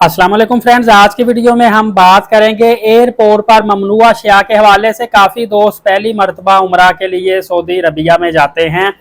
अस्सलाम वालेकुम फ्रेंड्स, आज की वीडियो में हम बात करेंगे एयरपोर्ट पर ममनुआ अशिया के हवाले से। काफ़ी दोस्त पहली मरतबा उम्रा के लिए सऊदी अरबिया में जाते हैं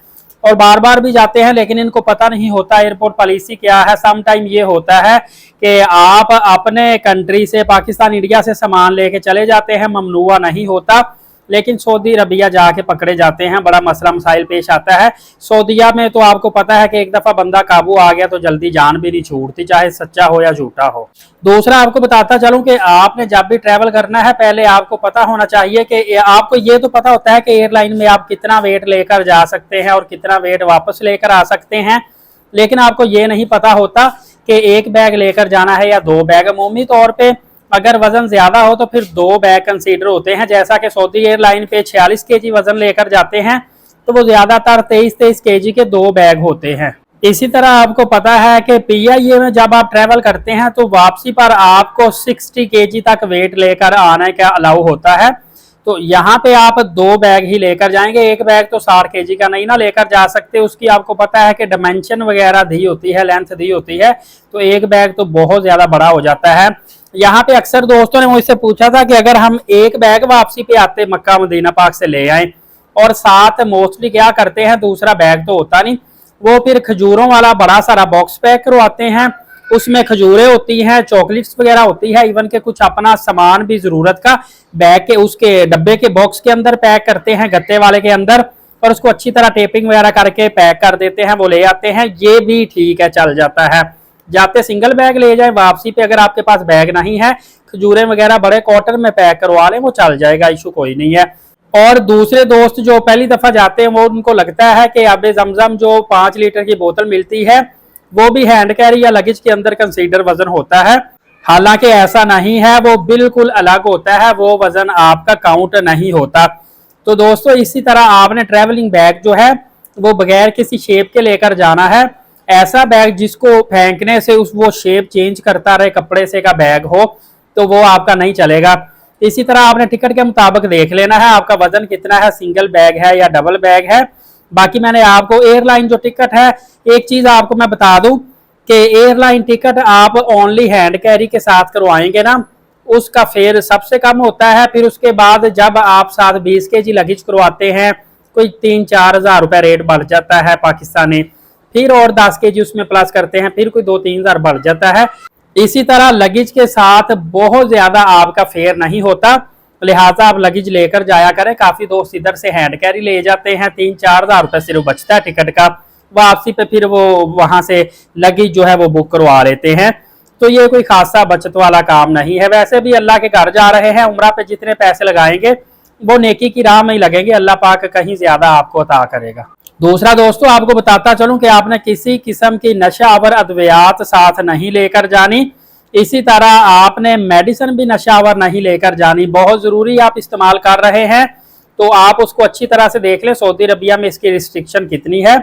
और बार बार भी जाते हैं, लेकिन इनको पता नहीं होता एयरपोर्ट पॉलिसी क्या है। सम टाइम ये होता है कि आप अपने कंट्री से, पाकिस्तान इंडिया से सामान लेके चले जाते हैं, ममनुआ नहीं होता, लेकिन सऊदी अरबिया जाके पकड़े जाते हैं। बड़ा मसला मसाइल पेश आता है। सऊदीया में तो आपको पता है कि एक दफ़ा बंदा काबू आ गया तो जल्दी जान भी नहीं छूटती, चाहे सच्चा हो या झूठा हो। दूसरा आपको बताता चलूं कि आपने जब भी ट्रैवल करना है, पहले आपको पता होना चाहिए कि आपको ये तो पता होता है कि एयरलाइन में आप कितना वेट लेकर जा सकते हैं और कितना वेट वापस लेकर आ सकते हैं, लेकिन आपको ये नहीं पता होता कि एक बैग लेकर जाना है या दो बैग। अमूमी तौर पर अगर वजन ज्यादा हो तो फिर दो बैग कंसीडर होते हैं। जैसा कि सऊदी एयरलाइन पे 46 केजी वजन लेकर जाते हैं तो वो ज्यादातर 23-23 केजी के दो बैग होते हैं। इसी तरह आपको पता है कि PIA में जब आप ट्रेवल करते हैं तो वापसी पर आपको 60 केजी तक वेट लेकर आने का अलाउ होता है। तो यहाँ पे आप दो बैग ही लेकर जाएंगे, एक बैग तो 60 केजी का नहीं ना लेकर जा सकते। उसकी आपको पता है कि डायमेंशन वगैरह दी होती है, लेंथ दी होती है, तो एक बैग तो बहुत ज्यादा बड़ा हो जाता है। यहाँ पे अक्सर दोस्तों ने मुझसे पूछा था कि अगर हम एक बैग वापसी पे आते मक्का मदीना पाक से ले आए और साथ मोस्टली क्या करते हैं, दूसरा बैग तो होता नहीं, वो फिर खजूरों वाला बड़ा सारा बॉक्स पैक करवाते हैं। उसमें खजूरें होती हैं, चॉकलेट्स वगैरह होती है, इवन के कुछ अपना सामान भी जरूरत का बैग के उसके डब्बे के बॉक्स के अंदर पैक करते हैं, गत्ते वाले के अंदर, और उसको अच्छी तरह टेपिंग वगैरह करके पैक कर देते हैं, वो ले आते हैं। ये भी ठीक है, चल जाता है। जाते सिंगल बैग ले जाए, वापसी पे अगर आपके पास बैग नहीं है, खजूरें वगैरह बड़े कॉटन में पैक करवा लें, वो चल जाएगा, इशू कोई नहीं है। और दूसरे दोस्त जो पहली दफा जाते हैं वो उनको लगता है कि आबे जमजम जो 5 लीटर की बोतल मिलती है वो भी हैंड कैरी या लगेज के अंदर कंसीडर वजन होता है। हालांकि ऐसा नहीं है, वो बिल्कुल अलग होता है, वो वजन आपका काउंट नहीं होता। तो दोस्तों इसी तरह आपने ट्रेवलिंग बैग जो है वो बगैर किसी शेप के लेकर जाना है। ऐसा बैग जिसको फेंकने से वो शेप चेंज करता रहे, कपड़े से का बैग हो, तो वो आपका नहीं चलेगा। इसी तरह आपने टिकट के मुताबिक देख लेना है आपका वजन कितना है, सिंगल बैग है या डबल बैग है। बाकी मैंने आपको एयरलाइन जो टिकट है, एक चीज आपको मैं बता दूं कि एयरलाइन टिकट आप ओनली हैंड कैरी के साथ करवाएंगे ना, उसका फेयर सबसे कम होता है। फिर उसके बाद जब आप साथ 20 केजी लगेज करवाते हैं, कोई 3-4 हज़ार रुपये रेट बढ़ जाता है पाकिस्तानी, फिर और 10 केजी उसमें प्लस करते हैं, फिर कोई 2-3 हज़ार बढ़ जाता है। इसी तरह लगेज के साथ बहुत ज्यादा आपका फेयर नहीं होता, लिहाजा आप लगेज लेकर जाया करें। काफी दोस्त इधर से हैंड कैरी ले जाते हैं, 3-4 हज़ार रुपये सिर्फ बचता है टिकट का, वापसी पे फिर वो वहां से लगेज जो है वो बुक करवा लेते हैं। तो ये कोई खासा बचत वाला काम नहीं है। वैसे भी अल्लाह के घर जा रहे हैं, उम्रा पे जितने पैसे लगाएंगे वो नेकी की राह में ही लगेंगे, अल्लाह पाक कहीं ज्यादा आपको अता करेगा। दूसरा दोस्तों आपको बताता चलूं कि आपने किसी किस्म की नशा आवर अद्वियात साथ नहीं लेकर जानी। इसी तरह आपने मेडिसिन भी नशा आवर नहीं लेकर जानी। बहुत जरूरी आप इस्तेमाल कर रहे हैं तो आप उसको अच्छी तरह से देख लें सऊदी अरबिया में इसकी रिस्ट्रिक्शन कितनी है।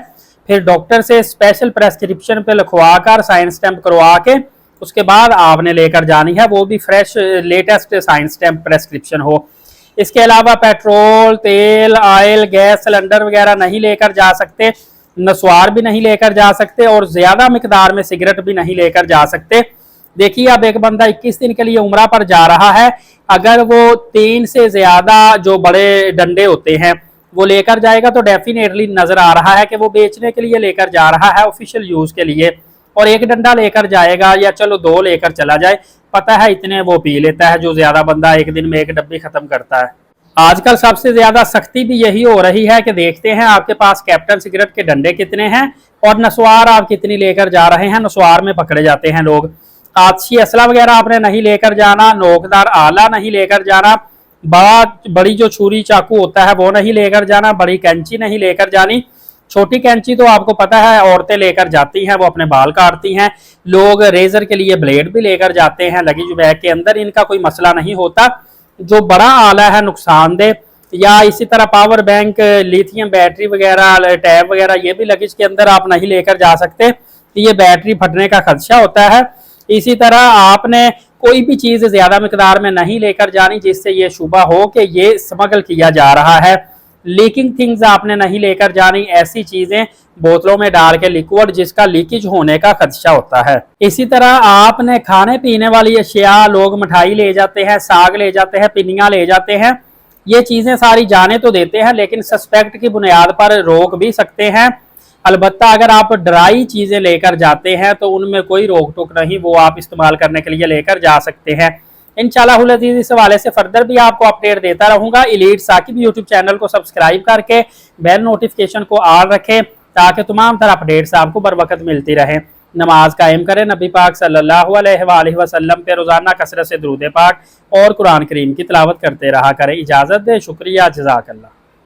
फिर डॉक्टर से स्पेशल प्रेस्क्रिप्शन पे लिखवा कर साइन स्टैंप करवा के उसके बाद आपने लेकर जानी है, वो भी fresh latest sign stamp prescription हो। इसके अलावा पेट्रोल, तेल, ऑयल, गैस सिलेंडर वगैरह नहीं लेकर जा सकते, नस्वार भी नहीं लेकर जा सकते, और ज्यादा मिकदार में सिगरेट भी नहीं लेकर जा सकते। देखिए अब एक बंदा 21 दिन के लिए उम्रा पर जा रहा है, अगर वो 3 से ज्यादा जो बड़े डंडे होते हैं वो लेकर जाएगा तो डेफिनेटली नजर आ रहा है कि वो बेचने के लिए लेकर जा रहा है, ऑफिशियल यूज के लिए। और एक डंडा लेकर जाएगा या चलो 2 लेकर चला जाए, पता है इतने वो पी लेता है, जो ज्यादा बंदा एक दिन में एक डब्बी खत्म करता है। आजकल सबसे ज्यादा सख्ती भी यही हो रही है कि देखते हैं आपके पास कैप्टन सिगरेट के डंडे कितने हैं और नस्वार आप कितनी लेकर जा रहे हैं। नस्वार में पकड़े जाते हैं लोग। आतशी असला वगैरह आपने नहीं लेकर जाना, नोकदार आला नहीं लेकर जाना, बड़ी जो छुरी चाकू होता है वो नहीं लेकर जाना, बड़ी कैंची नहीं लेकर जानी। छोटी कैंची तो आपको पता है औरतें लेकर जाती हैं, वो अपने बाल काटती हैं। लोग रेजर के लिए ब्लेड भी लेकर जाते हैं लगेज बैग के अंदर, इनका कोई मसला नहीं होता। जो बड़ा आला है नुकसानदेह, या इसी तरह पावर बैंक, लिथियम बैटरी वगैरह, टैब वगैरह, ये भी लगेज के अंदर आप नहीं लेकर जा सकते, ये बैटरी फटने का खदशा होता है। इसी तरह आपने कोई भी चीज ज्यादा मिकदार में नहीं लेकर जानी जिससे ये शुबा हो कि ये स्मगल किया जा रहा है। लीकिंग थिंग्स आपने नहीं लेकर जानी, ऐसी चीजें बोतलों में डाल के लिक्विड जिसका लीकेज होने का खदशा होता है। इसी तरह आपने खाने पीने वाली अशिया, लोग मिठाई ले जाते हैं, साग ले जाते हैं, पिनिया ले जाते हैं, ये चीजें सारी जाने तो देते हैं लेकिन सस्पेक्ट की बुनियाद पर रोक भी सकते हैं। अलबत्ता अगर आप ड्राई चीजें लेकर जाते हैं तो उनमें कोई रोक टोक नहीं, वो आप इस्तेमाल करने के लिए लेकर जा सकते हैं। इंशाल्लाह अज़ीज़ इस हवाले से फर्दर भी आपको अपडेट देता रहूंगा। एलीट साकिब यूट्यूब चैनल को सब्सक्राइब करके बेल नोटिफिकेशन को ऑन रखें ताकि तमाम तरह अपडेट्स आपको बर वक्त मिलती रहे। नमाज कायम करें, नबी पाक सल्लल्लाहु अलैहि वसल्लम पे रोजाना कसरत से दुरूद पाक और कुरान करीम की तिलावत करते रहा करें। इजाजत दे, शुक्रिया, जज़ाकल्लाह।